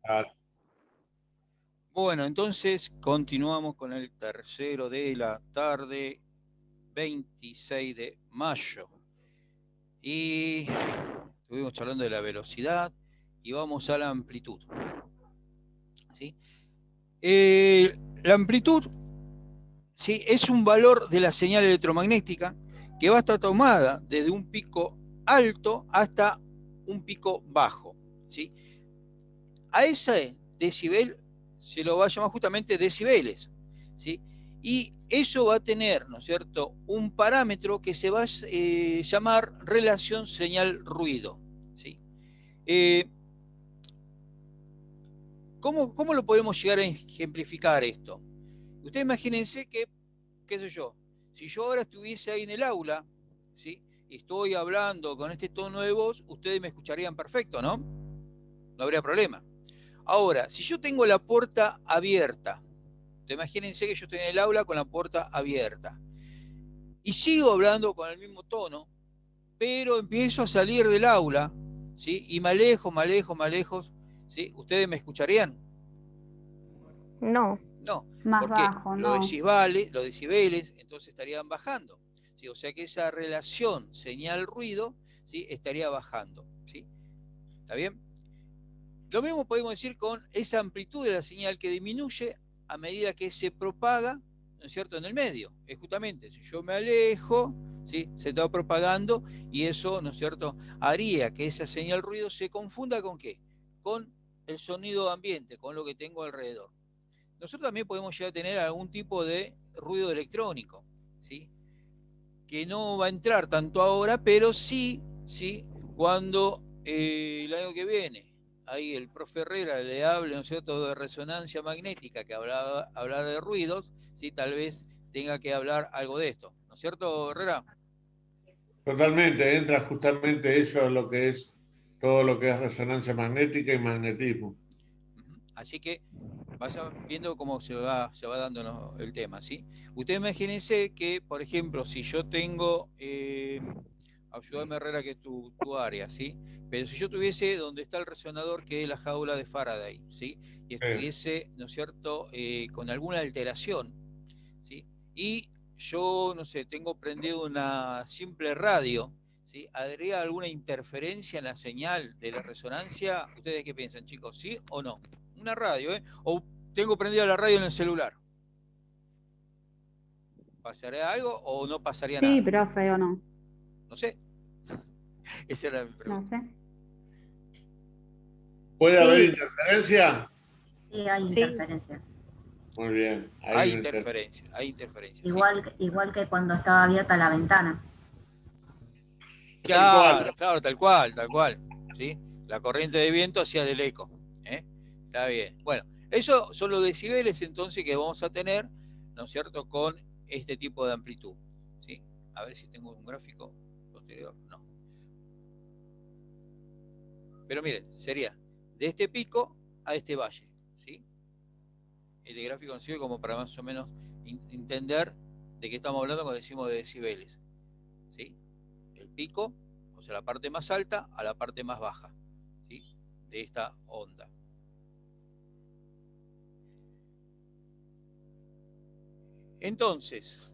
Ah, Bueno, entonces continuamos con el tercero de la tarde, 26 de mayo. Y estuvimos hablando de la velocidad y vamos a la amplitud. ¿Sí? La amplitud, ¿sí?, es un valor de la señal electromagnética que va a estar tomada desde un pico alto hasta un pico bajo. ¿Sí? A ese decibel se lo va a llamar justamente decibeles. ¿Sí? Y eso va a tener, ¿no es cierto?, un parámetro que se va a llamar relación señal-ruido. ¿Sí? Eh, ¿Cómo lo podemos llegar a ejemplificar esto? Ustedes imagínense que, qué sé yo, si yo ahora estuviese ahí en el aula, ¿sí?, y estoy hablando con este tono de voz, ustedes me escucharían perfecto, ¿no? No habría problema. Ahora, si yo tengo la puerta abierta, imagínense que yo estoy en el aula con la puerta abierta y sigo hablando con el mismo tono, pero empiezo a salir del aula, ¿sí?, y me alejo, ¿sí?, ¿ustedes me escucharían? No, No, Más porque bajo, los no. decibeles entonces estarían bajando. ¿Sí? O sea que esa relación señal-ruido, ¿sí?, estaría bajando. ¿Sí? ¿Está bien? Lo mismo podemos decir con esa amplitud de la señal que disminuye a medida que se propaga, ¿no es cierto?, en el medio. Es justamente, si yo me alejo, ¿sí?, se está propagando y eso, ¿no es cierto?, haría que esa señal ruido se confunda con ¿qué? Con el sonido ambiente, con lo que tengo alrededor. Nosotros también podemos llegar a tener algún tipo de ruido electrónico, ¿sí?, que no va a entrar tanto ahora, pero sí, sí, cuando el año que viene ahí el profe Herrera le hable, ¿no es cierto?, de resonancia magnética, que hablar de ruidos, ¿sí?, tal vez tenga que hablar algo de esto, ¿no es cierto, Herrera? totalmente, entra justamente eso lo que es todo lo que es resonancia magnética y magnetismo. Así que vas viendo cómo se va dando el tema, ¿sí? Ustedes imagínense que, por ejemplo, si yo tengo, ayúdame Herrera, que es tu área, ¿sí? Pero si yo tuviese donde está el resonador, que es la jaula de Faraday, ¿sí?, y estuviese, ¿no es cierto?, con alguna alteración, ¿sí?, y yo, no sé, tengo prendido una simple radio, ¿sí?, ¿habría alguna interferencia en la señal de la resonancia? ¿Ustedes qué piensan, chicos? ¿Sí o no? Una radio, ¿eh? O tengo prendida la radio en el celular. ¿Pasaría algo o no pasaría Sí, nada? profe, o no. No sé. Esa era mi No pregunta. sé. ¿Puede haber sí, interferencia? Sí, hay sí, interferencia. Muy bien, hay Hay una interferencia. interferencia, hay interferencia, ¿sí? Igual que cuando estaba abierta la ventana. Tal cual. Claro, claro, tal cual, tal cual. ¿Sí? La corriente de viento hacía del eco. ¿Eh? Está bien. Bueno, eso son los decibeles entonces que vamos a tener, ¿no es cierto?, con este tipo de amplitud. ¿Sí? A ver si tengo un gráfico posterior. No. Pero miren, sería de este pico a este valle. ¿Sí? Este gráfico nos sirve como para más o menos entender de qué estamos hablando cuando decimos de decibeles. ¿Sí? El pico, o sea, la parte más alta a la parte más baja, ¿sí?, de esta onda. Entonces,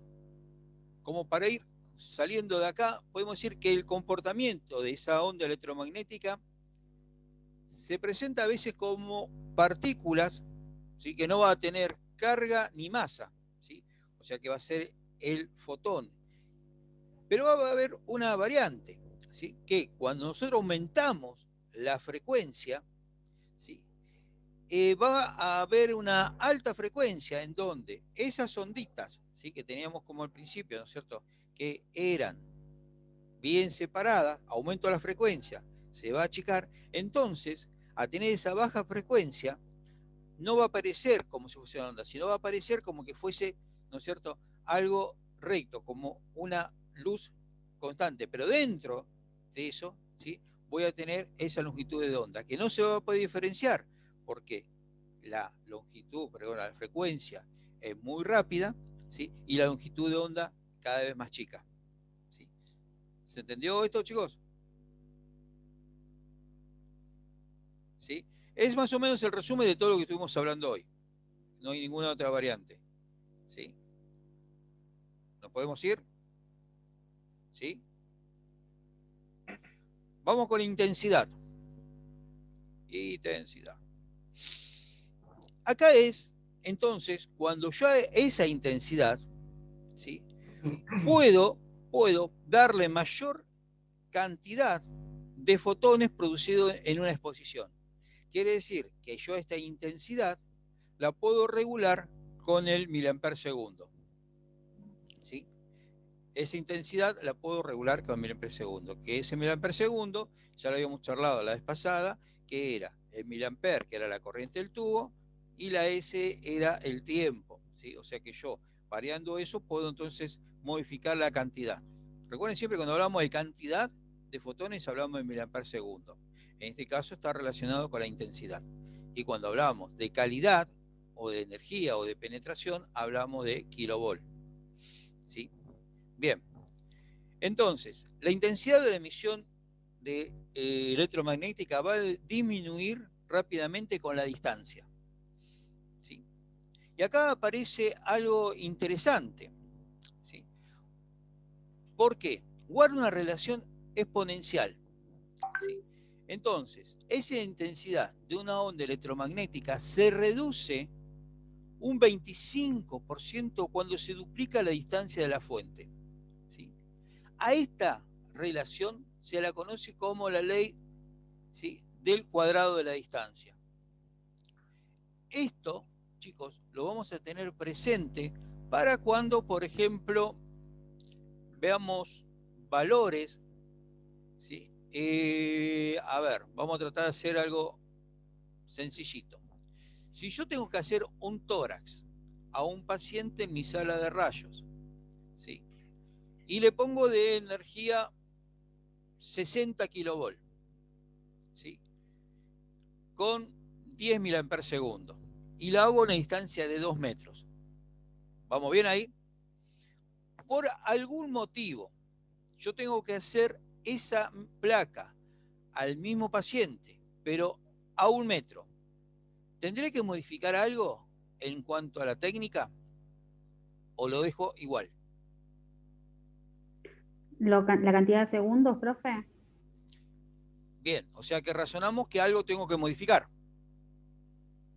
como para ir saliendo de acá, podemos decir que el comportamiento de esa onda electromagnética se presenta a veces como partículas, ¿sí?, que no va a tener carga ni masa, ¿sí?, o sea que va a ser el fotón. Pero va a haber una variante, ¿sí?, que cuando nosotros aumentamos la frecuencia, ¿sí?, va a haber una alta frecuencia en donde esas onditas, ¿sí?, que teníamos como al principio, ¿no es cierto?, que eran bien separadas, aumento la frecuencia, se va a achicar, entonces, a tener esa baja frecuencia, no va a aparecer como si fuese una onda, sino va a aparecer como que fuese, ¿no es cierto?, algo recto, como una luz constante, pero dentro de eso, ¿sí?, voy a tener esa longitud de onda, que no se va a poder diferenciar, porque la longitud, perdón, la frecuencia es muy rápida, ¿sí?, y la longitud de onda cada vez más chica. ¿Sí? ¿Se entendió esto, chicos? ¿Sí? Es más o menos el resumen de todo lo que estuvimos hablando hoy. No hay ninguna otra variante. ¿Sí? ¿Nos podemos ir? ¿Sí? Vamos con intensidad. Intensidad. Acá es, entonces, cuando yo esa intensidad, ¿sí? puedo darle mayor cantidad de fotones producidos en una exposición. Quiere decir que yo esta intensidad la puedo regular con el miliamper segundo. ¿Sí? Esa intensidad la puedo regular con miliamper segundo. Que ese miliamper segundo, ya lo habíamos charlado la vez pasada, que era el miliamper, que era la corriente del tubo, y la S era el tiempo. ¿Sí? O sea que yo, variando eso, puedo entonces modificar la cantidad. Recuerden siempre cuando hablamos de cantidad de fotones, hablamos de miliamper segundo. En este caso está relacionado con la intensidad. Y cuando hablamos de calidad, o de energía, o de penetración, hablamos de kilovolt. ¿Sí? Bien. Entonces, la intensidad de la emisión de, electromagnética va a disminuir rápidamente con la distancia. ¿Sí? Y acá aparece algo interesante. ¿Sí? ¿Por qué? Guarda una relación exponencial. ¿Sí? Entonces, esa intensidad de una onda electromagnética se reduce un 25% cuando se duplica la distancia de la fuente. ¿Sí? A esta relación se la conoce como la ley, ¿sí?, del cuadrado de la distancia. Esto, chicos, lo vamos a tener presente para cuando, por ejemplo, veamos valores, ¿sí? A ver, vamos a tratar de hacer algo sencillito. Si yo tengo que hacer un tórax a un paciente en mi sala de rayos, ¿sí?, y le pongo de energía 60 kilovolt, ¿sí?, con 10 miliamperes segundo, y la hago a una distancia de 2 metros. ¿Vamos bien ahí? Por algún motivo, yo tengo que hacer esa placa al mismo paciente, pero a 1 metro. ¿Tendré que modificar algo en cuanto a la técnica o lo dejo igual? La cantidad de segundos, profe. Bien, o sea que razonamos que algo tengo que modificar.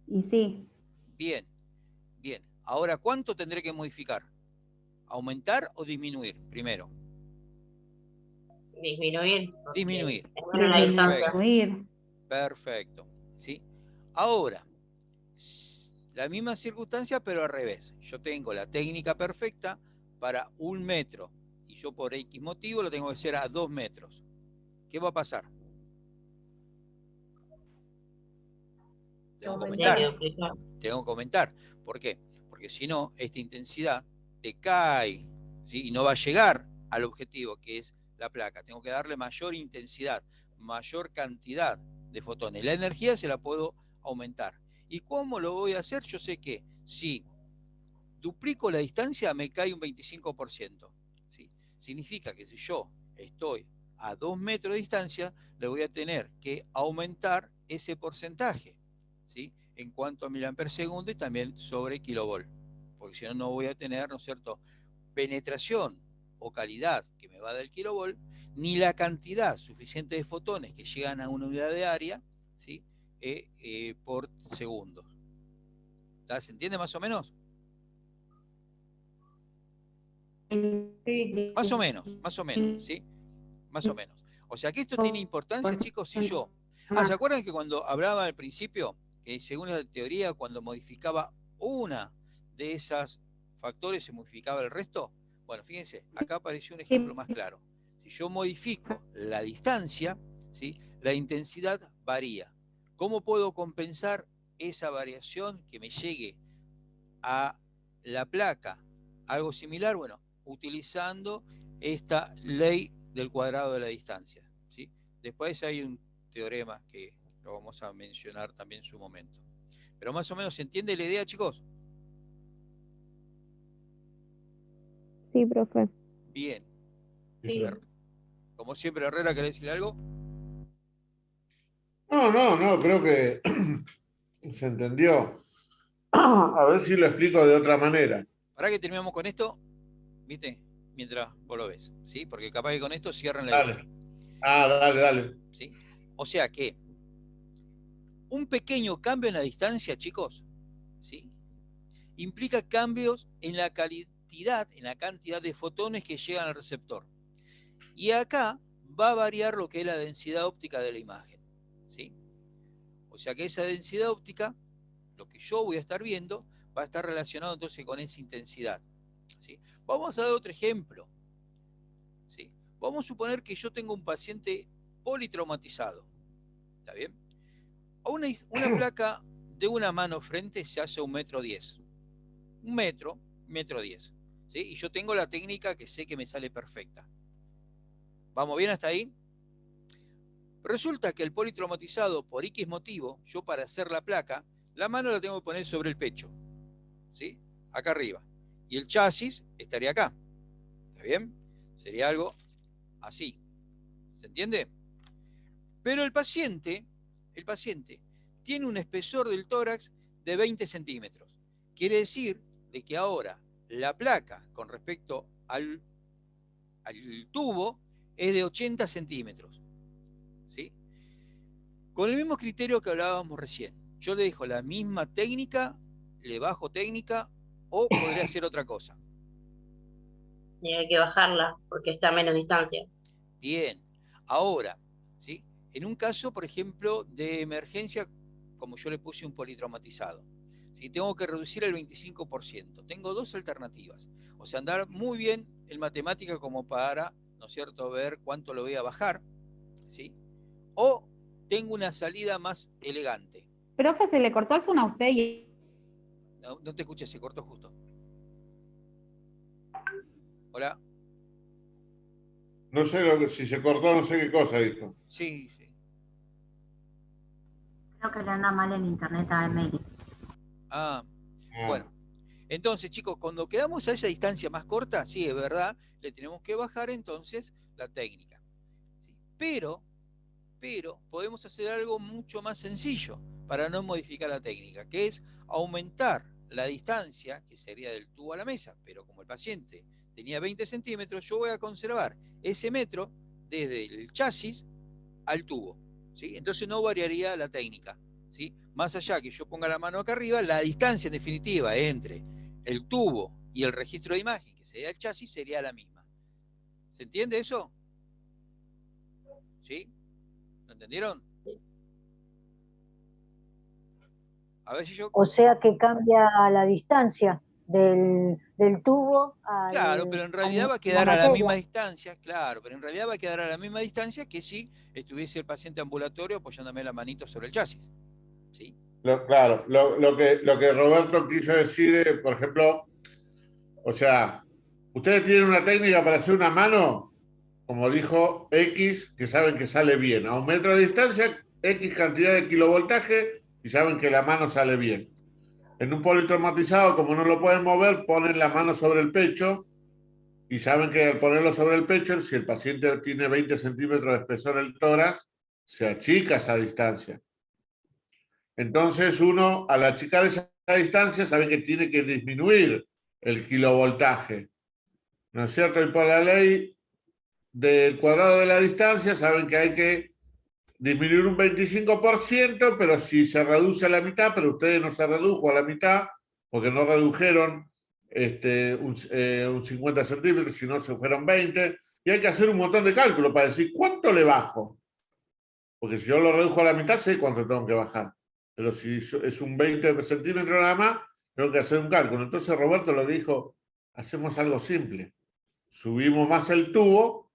Y sí. Bien, bien. Ahora, ¿cuánto tendré que modificar? ¿Aumentar o disminuir primero? Disminuir. Disminuir. Disminuir. Perfecto. ¿Sí? Ahora, la misma circunstancia, pero al revés. Yo tengo la técnica perfecta para 1 metro y yo por X motivo lo tengo que hacer a 2 metros. ¿Qué va a pasar? Tengo que aumentar. Tengo que aumentar. ¿Por qué? Porque si no, esta intensidad decae, ¿sí?, y no va a llegar al objetivo, que es la placa. Tengo que darle mayor intensidad, mayor cantidad de fotones. La energía se la puedo aumentar. ¿Y cómo lo voy a hacer? Yo sé que si duplico la distancia me cae un 25%. ¿Sí? Significa que si yo estoy a 2 metros de distancia, le voy a tener que aumentar ese porcentaje, ¿sí?, en cuanto a miliamper segundo y también sobre kilovolt. Porque si no, no voy a tener, ¿no es cierto?, penetración o calidad que me va a dar el kilovolt, ni la cantidad suficiente de fotones que llegan a una unidad de área, ¿sí?, por segundo. ¿Se entiende más o menos? Sí. Más o menos, ¿sí? Más o menos. O sea que esto tiene importancia, chicos, si yo... ¿se acuerdan que cuando hablaba al principio, que según la teoría, cuando modificaba una de esas factores, se modificaba el resto? Bueno, fíjense, acá apareció un ejemplo más claro. Si yo modifico la distancia, ¿sí?, la intensidad varía. ¿Cómo puedo compensar esa variación que me llegue a la placa? Algo similar, bueno, utilizando esta ley del cuadrado de la distancia, ¿sí? Después hay un teorema que lo vamos a mencionar también en su momento. Pero más o menos, ¿se entiende la idea, chicos? Sí, profe. Bien. Sí. Como siempre, Herrera, ¿querés decir algo? No, creo que se entendió. A ver si lo explico de otra manera. Para que terminamos con esto, ¿viste? Mientras vos lo ves, ¿sí? Porque capaz que con esto cierran la idea. Dale. Dale. ¿Sí? O sea que un pequeño cambio en la distancia, chicos, ¿sí? Implica cambios en la cantidad de fotones que llegan al receptor. Y acá va a variar lo que es la densidad óptica de la imagen, ¿sí? O sea que esa densidad óptica, lo que yo voy a estar viendo, va a estar relacionado entonces con esa intensidad, ¿sí? Vamos a dar otro ejemplo, ¿sí? Vamos a suponer que yo tengo un paciente politraumatizado, ¿está bien? Una placa de una mano frente se hace 1,10 m. 1,10 m, ¿sí? Y yo tengo la técnica que sé que me sale perfecta. ¿Vamos bien hasta ahí? Resulta que el politraumatizado, por X motivo, yo para hacer la placa, la mano la tengo que poner sobre el pecho, ¿sí? Acá arriba. Y el chasis estaría acá. ¿Está bien? Sería algo así. ¿Se entiende? Pero el paciente tiene un espesor del tórax de 20 centímetros. Quiere decir de que ahora la placa con respecto al tubo es de 80 centímetros. ¿Sí? Con el mismo criterio que hablábamos recién. Yo le dejo la misma técnica, le bajo técnica o podría hacer otra cosa. Y hay que bajarla porque está a menos distancia. Bien, ahora, ¿sí? En un caso, por ejemplo, de emergencia, como yo le puse un politraumatizado, ¿sí? Tengo que reducir el 25%. Tengo dos alternativas. O sea, andar muy bien en matemática como para, ¿no es cierto?, ver cuánto lo voy a bajar, ¿sí? O tengo una salida más elegante. Profe, se le cortó el zoom a usted y No te escuché, se cortó justo. Hola. No sé si se cortó, no sé qué cosa dijo. Sí. Creo que le anda mal el internet a Emily. Bueno. Entonces, chicos, cuando quedamos a esa distancia más corta, sí, es verdad, le tenemos que bajar entonces la técnica. ¿Sí? Pero podemos hacer algo mucho más sencillo para no modificar la técnica, que es aumentar la distancia, que sería del tubo a la mesa, pero como el paciente tenía 20 centímetros, yo voy a conservar ese metro desde el chasis al tubo, ¿sí? Entonces no variaría la técnica, ¿sí? Más allá que yo ponga la mano acá arriba, la distancia en definitiva entre el tubo y el registro de imagen, que sería el chasis, sería la misma. ¿Se entiende eso? ¿Sí? ¿Lo entendieron? A ver si yo... O sea que cambia la distancia del tubo Claro, pero en realidad va a a la quedar a la misma materia. distancia, claro, pero en realidad va a quedar a la misma distancia que si estuviese el paciente ambulatorio apoyándome la manito sobre el chasis. ¿Sí? Claro, lo que Roberto quiso decir, por ejemplo, o sea, ustedes tienen una técnica para hacer una mano, como dijo X, que saben que sale bien. A 1 metro de distancia, X cantidad de kilovoltaje y saben que la mano sale bien. En un politraumatizado, como no lo pueden mover, ponen la mano sobre el pecho y saben que al ponerlo sobre el pecho, si el paciente tiene 20 centímetros de espesor el tórax, se achica esa distancia. Entonces uno, al achicar esa distancia, sabe que tiene que disminuir el kilovoltaje, ¿no es cierto? Y por la ley del cuadrado de la distancia, saben que hay que disminuir un 25%, pero si se reduce a la mitad, pero ustedes no se redujo a la mitad, porque no redujeron un 50 centímetros, sino se fueron 20, y hay que hacer un montón de cálculos para decir, ¿cuánto le bajo? Porque si yo lo redujo a la mitad, sé cuánto tengo que bajar. Pero si es un 20 centímetros nada más, tengo que hacer un cálculo. Entonces Roberto lo dijo, hacemos algo simple. Subimos más el tubo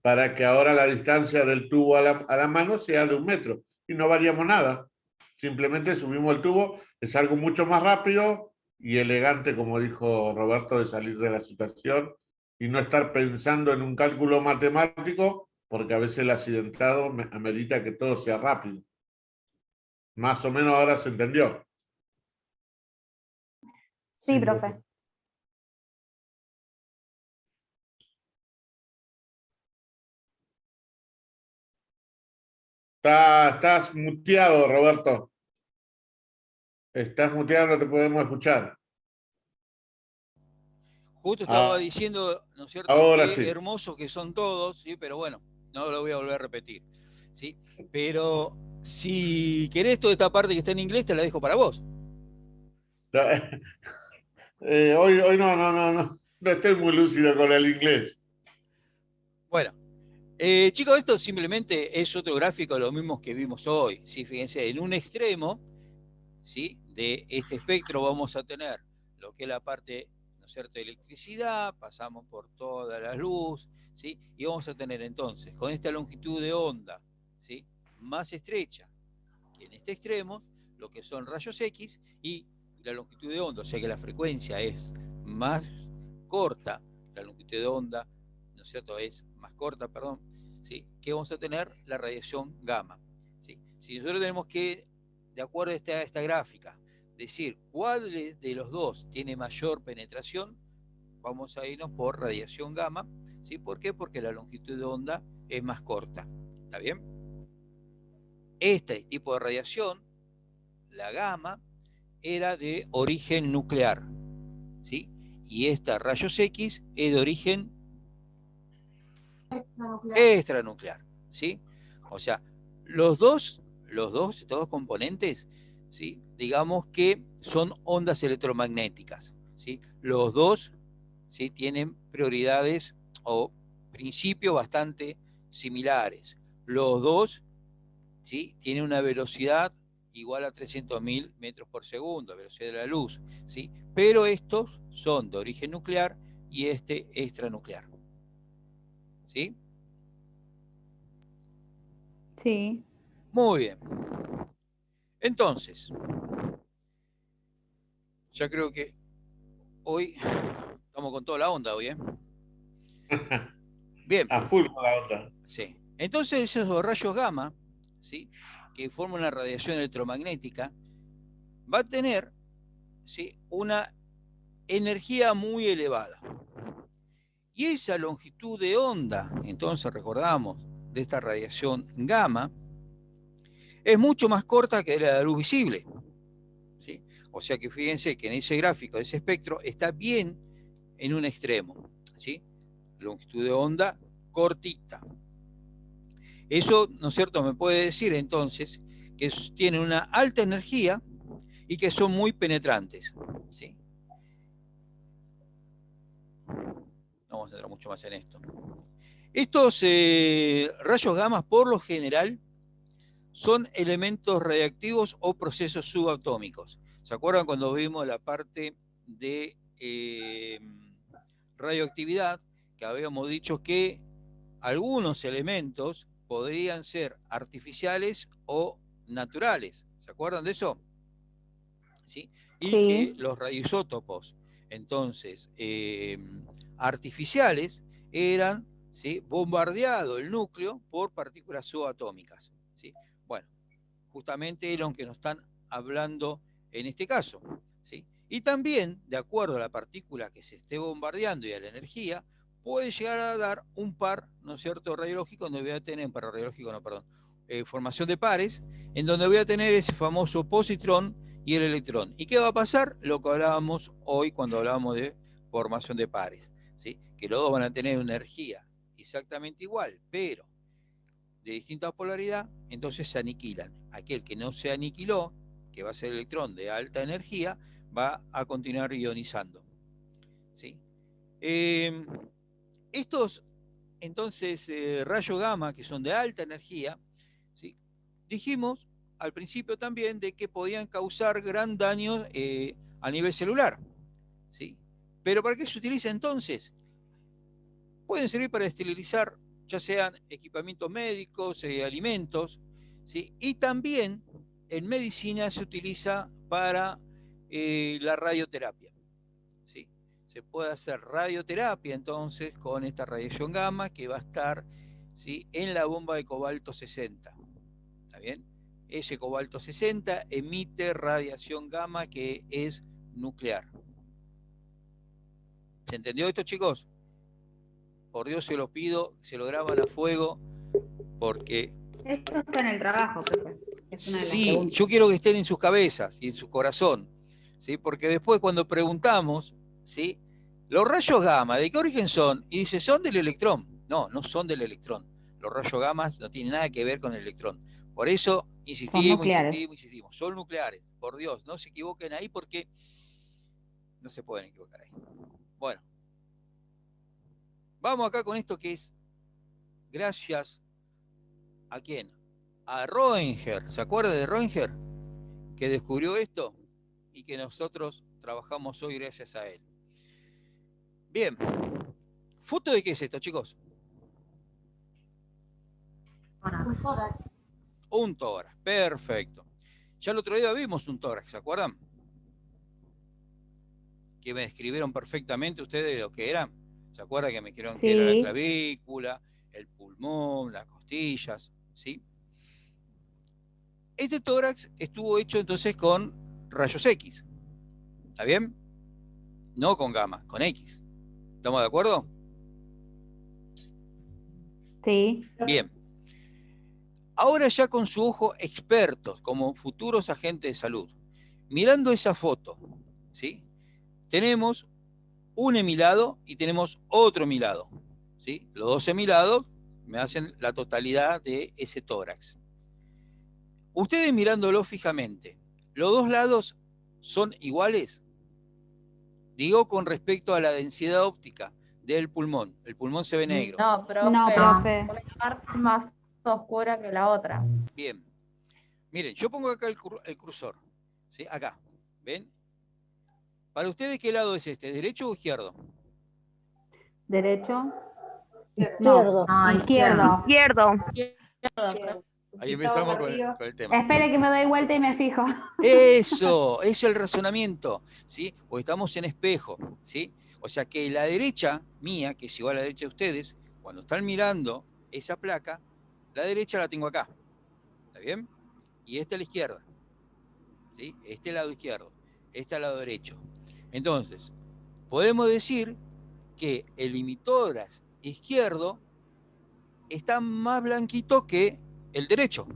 para que ahora la distancia del tubo a la mano sea de 1 metro. Y no variamos nada. Simplemente subimos el tubo. Es algo mucho más rápido y elegante, como dijo Roberto, de salir de la situación y no estar pensando en un cálculo matemático, porque a veces el accidentado amerita que todo sea rápido. Más o menos ahora se entendió. sí, profe. Estás muteado, Roberto. Estás muteado, no te podemos escuchar. Justo estaba diciendo, ¿no es cierto?, ahora qué sí. hermosos que son todos, ¿sí? Pero bueno, no lo voy a volver a repetir, ¿sí? Pero si querés toda esta parte que está en inglés, te la dejo para vos. Hoy no estoy muy lúcido con el inglés. Bueno, chicos, esto simplemente es otro gráfico de los mismos que vimos hoy. ¿Sí? Fíjense, en un extremo, ¿sí?, de este espectro vamos a tener lo que es la parte, ¿no es cierto?, de electricidad, pasamos por toda la luz, ¿sí? Y vamos a tener entonces, con esta longitud de onda, ¿sí?, más estrecha que en este extremo, lo que son rayos X y la longitud de onda, o sea que la frecuencia es más corta, la longitud de onda, ¿no es cierto?, es más corta, perdón, ¿sí?, que vamos a tener la radiación gamma, ¿sí? Si nosotros tenemos que, de acuerdo a esta gráfica, decir cuál de los dos tiene mayor penetración, vamos a irnos por radiación gamma, ¿sí? ¿Por qué? Porque la longitud de onda es más corta, ¿está bien? Este tipo de radiación, la gamma, era de origen nuclear, ¿sí? Y esta rayos X es de origen extranuclear, ¿sí? O sea, estos dos componentes, ¿sí?, digamos que son ondas electromagnéticas, ¿sí? Los dos, ¿sí?, tienen prioridades o principios bastante similares. Los dos, ¿sí?, tienen una velocidad igual a 300.000 metros por segundo, velocidad de la luz, ¿sí? Pero estos son de origen nuclear y este extranuclear, ¿sí? Sí. Muy bien. Entonces, ya creo que hoy estamos con toda la onda hoy, ¿eh? Bien. A full con la onda. Sí. Entonces esos rayos gamma, ¿sí?, que forman una radiación electromagnética, va a tener, ¿sí?, una energía muy elevada. Y esa longitud de onda, entonces recordamos, de esta radiación gamma, es mucho más corta que la de la luz visible, ¿sí? O sea que fíjense que en ese gráfico, ese espectro, está bien en un extremo, ¿sí? Longitud de onda cortita. Eso, ¿no es cierto?, me puede decir entonces que tienen una alta energía y que son muy penetrantes, ¿sí? No vamos a entrar mucho más en esto. Estos rayos gamma, por lo general, son elementos radiactivos o procesos subatómicos. ¿Se acuerdan cuando vimos la parte de radioactividad? Que habíamos dicho que algunos elementos podrían ser artificiales o naturales. ¿Se acuerdan de eso? ¿Sí? Y Sí. que los radioisótopos, entonces, artificiales, eran, ¿sí?, bombardeado el núcleo por partículas subatómicas, ¿sí? Bueno, justamente es lo que nos están hablando en este caso, ¿sí? Y también, de acuerdo a la partícula que se esté bombardeando y a la energía, puede llegar a dar un par, ¿no es cierto?, radiológico, donde voy a tener, par radiológico, no, perdón, formación de pares, en donde voy a tener ese famoso positrón y el electrón. ¿Y qué va a pasar? Lo que hablábamos hoy cuando hablábamos de formación de pares, ¿sí? Que los dos van a tener una energía exactamente igual, pero de distinta polaridad, entonces se aniquilan. Aquel que no se aniquiló, que va a ser el electrón de alta energía, va a continuar ionizando, ¿sí? Estos, entonces, rayos gamma, que son de alta energía, ¿sí?, dijimos al principio también de que podían causar gran daño a nivel celular, ¿sí? Pero ¿para qué se utiliza entonces? Pueden servir para esterilizar ya sean equipamientos médicos, alimentos, ¿sí? Y también en medicina se utiliza para la radioterapia, ¿sí? Se puede hacer radioterapia entonces con esta radiación gamma que va a estar, ¿sí?, en la bomba de cobalto 60, ¿está bien? Ese cobalto 60 emite radiación gamma que es nuclear. ¿Se entendió esto, chicos? Por Dios se lo pido, se lo graban a fuego, porque Esto está en el trabajo, profe. Es una de las Sí, preguntas. yo quiero que estén en sus cabezas y en su corazón, ¿sí? Porque después cuando preguntamos, ¿sí? Los rayos gamma, ¿de qué origen son? Y dice, son del electrón. No, no son del electrón. Los rayos gamma no tienen nada que ver con el electrón. Por eso nucleares. insistimos. Son nucleares. Por Dios, no se equivoquen ahí porque no se pueden equivocar ahí. Bueno, vamos acá con esto que es gracias a quién. A Röntgen. ¿Se acuerda de Röntgen? Que descubrió esto y que nosotros trabajamos hoy gracias a él. Bien. ¿Foto de qué es esto, chicos? Un tórax. Perfecto. Ya el otro día vimos un tórax, ¿se acuerdan? Que me describieron perfectamente ustedes lo que era. ¿Se acuerdan que me dijeron que era la Sí. clavícula, el pulmón, las costillas? ¿Sí? Este tórax estuvo hecho entonces con rayos X. ¿Está bien? No con gamma, con X. ¿Estamos de acuerdo? Sí. Bien. Ahora ya con su ojo expertos, como futuros agentes de salud, mirando esa foto, ¿sí? Tenemos un hemilado y tenemos otro hemilado, ¿sí? Los dos hemilados me hacen la totalidad de ese tórax. Ustedes mirándolo fijamente, ¿los dos lados son iguales? Digo con respecto a la densidad óptica del pulmón. El pulmón se ve negro. No, profe. No, profe. Una parte es más oscura que la otra. Bien. Miren, yo pongo acá el cursor. ¿Sí? Acá. ¿Ven? Para ustedes, ¿qué lado es este? ¿Derecho o izquierdo? Derecho. Izquierdo. No, izquierdo. Izquierdo. Ahí empezamos con el tema. Espere que me doy vuelta y me fijo. Eso, es el razonamiento, ¿sí? O estamos en espejo, ¿sí? O sea que la derecha mía, que es igual a la derecha de ustedes, cuando están mirando esa placa, la derecha la tengo acá, ¿está bien? Y esta a la izquierda, ¿sí? Este lado izquierdo, este al lado derecho. Entonces, podemos decir que el emitórax izquierdo está más blanquito que el derecho.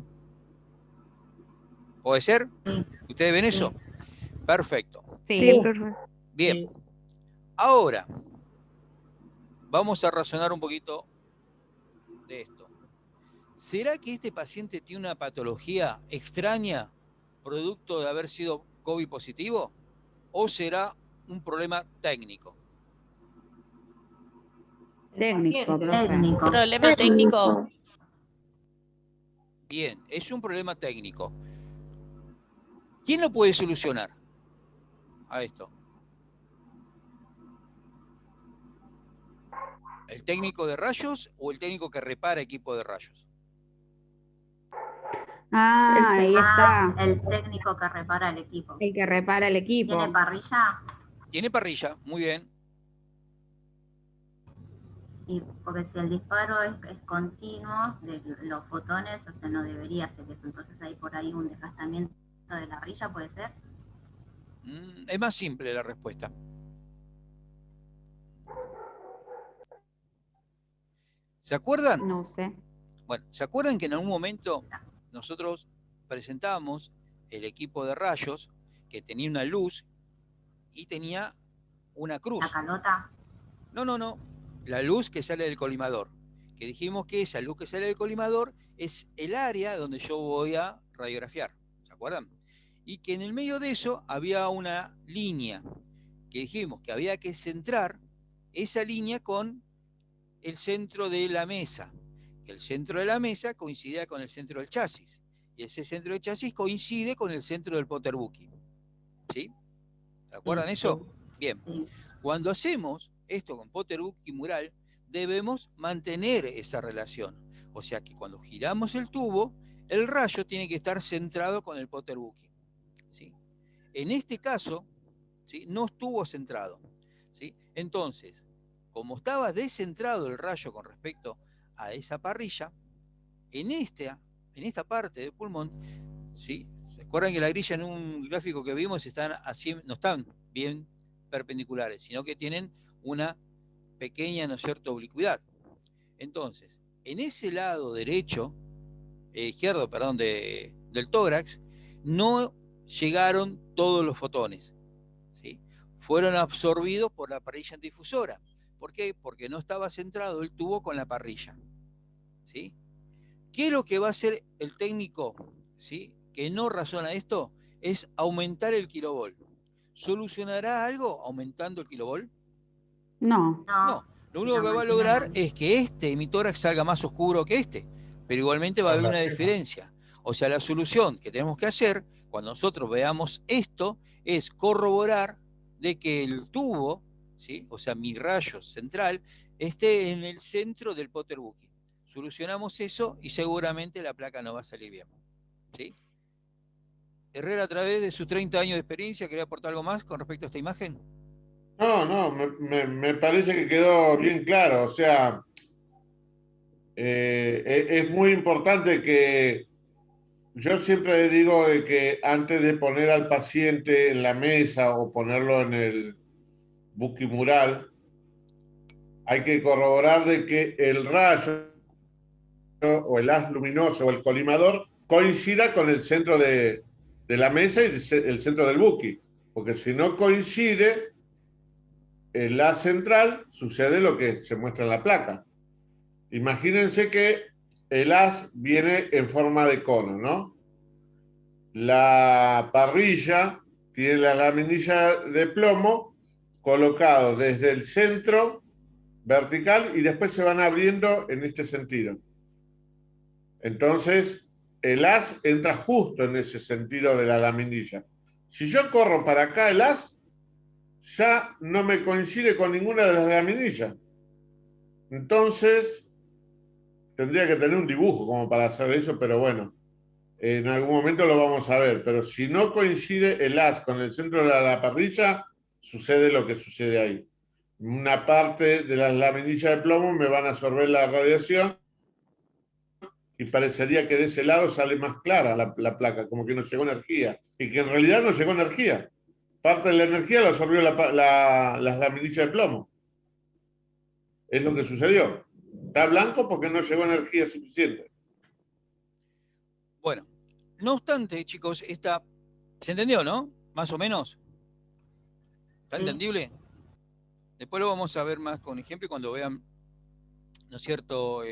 ¿Puede ser? Sí. ¿Ustedes ven eso? Perfecto. Sí, profe. Bien. Ahora, vamos a razonar un poquito de esto. ¿Será que este paciente tiene una patología extraña producto de haber sido COVID positivo? ¿O será un problema técnico? Técnico, profe. Técnico. Problema técnico. Bien, es un problema técnico. ¿Quién lo puede solucionar a esto? ¿El técnico de rayos o el técnico que repara equipo de rayos? Ah, ahí está. El técnico que repara el equipo. El que repara el equipo. ¿Tiene parrilla? Tiene parrilla, muy bien. Y porque si el disparo es continuo de los fotones, o sea, no debería ser eso. Entonces hay por ahí un desgastamiento de la parrilla, ¿puede ser? Es más simple la respuesta. ¿Se acuerdan? No sé. Bueno, ¿se acuerdan que en algún momento nosotros presentamos el equipo de rayos que tenía una luz y tenía una cruz? ¿La calota? No. La luz que sale del colimador. Que dijimos que esa luz que sale del colimador es el área donde yo voy a radiografiar. ¿Se acuerdan? Y que en el medio de eso había una línea que dijimos que había que centrar esa línea con el centro de la mesa. Que el centro de la mesa coincidía con el centro del chasis. Y ese centro del chasis coincide con el centro del Potterbuki. ¿Sí? ¿Se acuerdan eso? Bien. Sí. Cuando hacemos esto con Potterbuki mural, debemos mantener esa relación. O sea que cuando giramos el tubo, el rayo tiene que estar centrado con el Potterbuki. ¿Sí? En este caso, ¿sí? No estuvo centrado. ¿Sí? Entonces, como estaba descentrado el rayo con respecto a esa parrilla, en esta parte del pulmón, ¿sí? ¿Se acuerdan que la grilla en un gráfico que vimos no están bien perpendiculares, sino que tienen una pequeña, ¿no es cierto?, oblicuidad? Entonces, en ese lado derecho, izquierdo, perdón, del tórax, no llegaron todos los fotones, ¿sí? Fueron absorbidos por la parrilla antidifusora. ¿Por qué? Porque no estaba centrado el tubo con la parrilla, ¿sí? ¿Qué es lo que va a hacer el técnico, ¿sí?, que no razona esto? Es aumentar el kilovolt. ¿Solucionará algo aumentando el kilovolt? No. No. Lo único que va a lograr es que este emitor salga más oscuro que este, pero igualmente va a haber una diferencia. O sea, la solución que tenemos que hacer cuando nosotros veamos esto es corroborar de que el tubo, ¿sí?, o sea, mi rayo central, esté en el centro del Potter Bookie. Solucionamos eso y seguramente la placa no va a salir bien, ¿sí? Herrera, a través de sus 30 años de experiencia, ¿quería aportar algo más con respecto a esta imagen? No, me parece que quedó bien claro. O sea, es muy importante que yo siempre digo de que antes de poner al paciente en la mesa o ponerlo en el Bookie mural, hay que corroborar de que el rayo o el haz luminoso o el colimador coincida con el centro de la mesa y el centro del Bookie. Porque si no coincide, el haz central sucede lo que se muestra en la placa. Imagínense que el haz viene en forma de cono, ¿no? La parrilla tiene la laminilla de plomo colocado desde el centro vertical y después se van abriendo en este sentido. Entonces, el haz entra justo en ese sentido de la laminilla. Si yo corro para acá el haz, ya no me coincide con ninguna de las laminillas. Entonces, tendría que tener un dibujo como para hacer eso, pero bueno, en algún momento lo vamos a ver. Pero si no coincide el haz con el centro de la parrilla, sucede lo que sucede ahí. Una parte de las laminillas de plomo me van a absorber la radiación y parecería que de ese lado sale más clara la placa, como que nos llegó energía, y que en realidad no llegó energía. Parte de la energía la absorbió las laminillas de plomo. Es lo que sucedió. Está blanco porque no llegó energía suficiente. Bueno, no obstante, chicos, ¿se entendió, no? Más o menos. ¿Está entendible? Después lo vamos a ver más con ejemplo cuando vean, ¿no es cierto?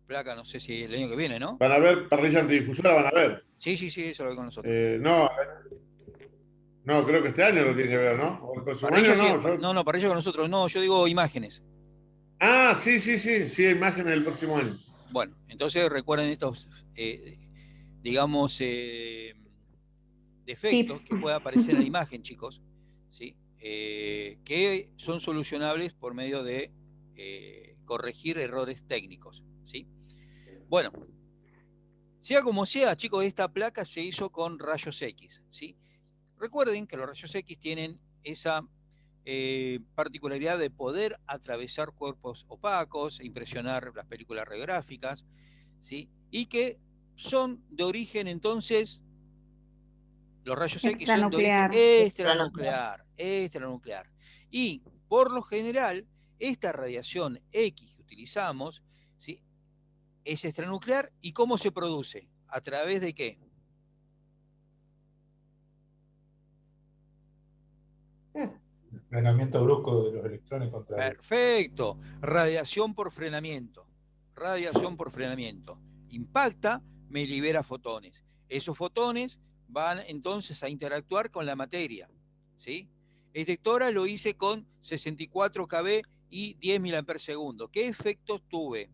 Placa, no sé si el año que viene, ¿no? Van a ver parrilla antidifusora, van a ver. Sí, eso lo ve con nosotros. No, creo que este año lo tiene que ver, ¿no? O el próximo Parrilla, año no. sí, no, parrilla con nosotros. No, yo digo imágenes. Ah, sí, imágenes del próximo año. Bueno, entonces recuerden estos, digamos, defectos que pueda aparecer en la imagen, chicos, ¿sí? Que son solucionables por medio de corregir errores técnicos, ¿sí? Bueno, sea como sea, chicos, esta placa se hizo con rayos X, ¿sí? Recuerden que los rayos X tienen esa particularidad de poder atravesar cuerpos opacos, impresionar las películas radiográficas, ¿sí? Y que son de origen, entonces, los rayos X son de origen extranuclear. Y, por lo general, esta radiación X que utilizamos, ¿sí?, es extranuclear. ¿Y cómo se produce? ¿A través de qué? Frenamiento brusco de los electrones contra... Perfecto. Radiación por frenamiento. Impacta, me libera fotones. Esos fotones van entonces a interactuar con la materia, ¿sí? Detectora lo hice con 64 kV y 10 mA/s. ¿Qué efectos tuve?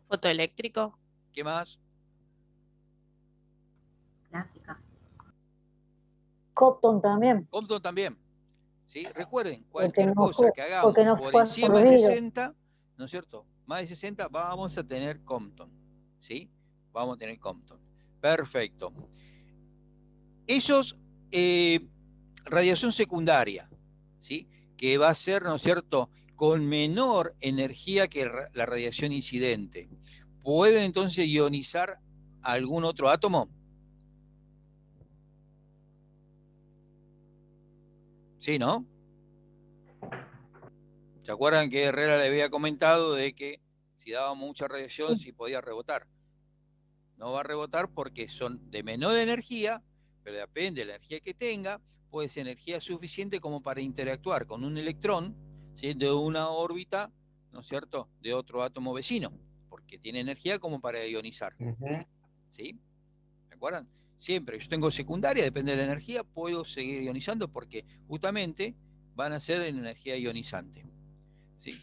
Fotoeléctrico. ¿Qué más? Gráfica. Compton también. ¿Sí? Recuerden, cualquier no cosa que hagamos por fue encima de absorbido. 60, ¿no es cierto? Más de 60 vamos a tener Compton, ¿sí? Vamos a tener Compton. Perfecto. Esos, radiación secundaria, ¿sí?, que va a ser, ¿no es cierto?, con menor energía que la radiación incidente. ¿Pueden entonces ionizar algún otro átomo? Sí, ¿no? ¿Se acuerdan que Herrera le había comentado de que Si daba mucha radiación, sí podía rebotar. No va a rebotar porque son de menor energía, pero depende de la energía que tenga, puede ser energía suficiente como para interactuar con un electrón, ¿sí?, de una órbita, ¿no es cierto?, de otro átomo vecino, porque tiene energía como para ionizar. ¿Sí? ¿Se acuerdan? Siempre yo tengo secundaria, depende de la energía, puedo seguir ionizando porque justamente van a ser en energía ionizante. ¿Sí?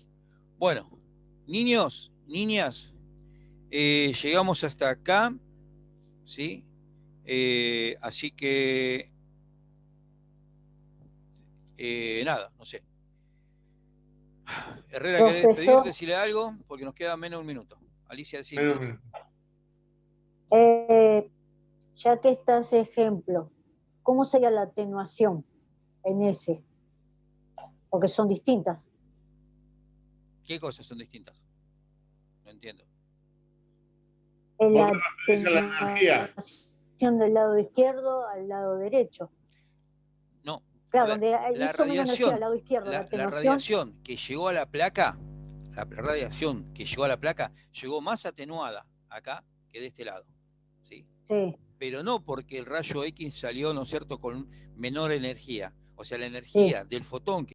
Bueno, niños, niñas, llegamos hasta acá, ¿sí? Así que, nada, no sé. Herrera, ¿querés Profesor. despedirte, decirle algo? Porque nos queda menos de un minuto. Alicia, sí. Ya que está ese ejemplo, ¿cómo sería la atenuación en ese? Porque son distintas. ¿Qué cosas son distintas? No entiendo. En la ¿Vos te referís a la energía? atenuación del lado izquierdo al lado derecho. No. Claro, A ver, donde hizo menos energía al lado izquierdo, la la atenuación. radiación que llegó a la placa, la radiación que llegó a la placa, llegó más atenuada acá que de este lado. ¿Sí? Sí. Pero no porque el rayo X salió, ¿no es cierto?, con menor energía. O sea, la energía del fotón que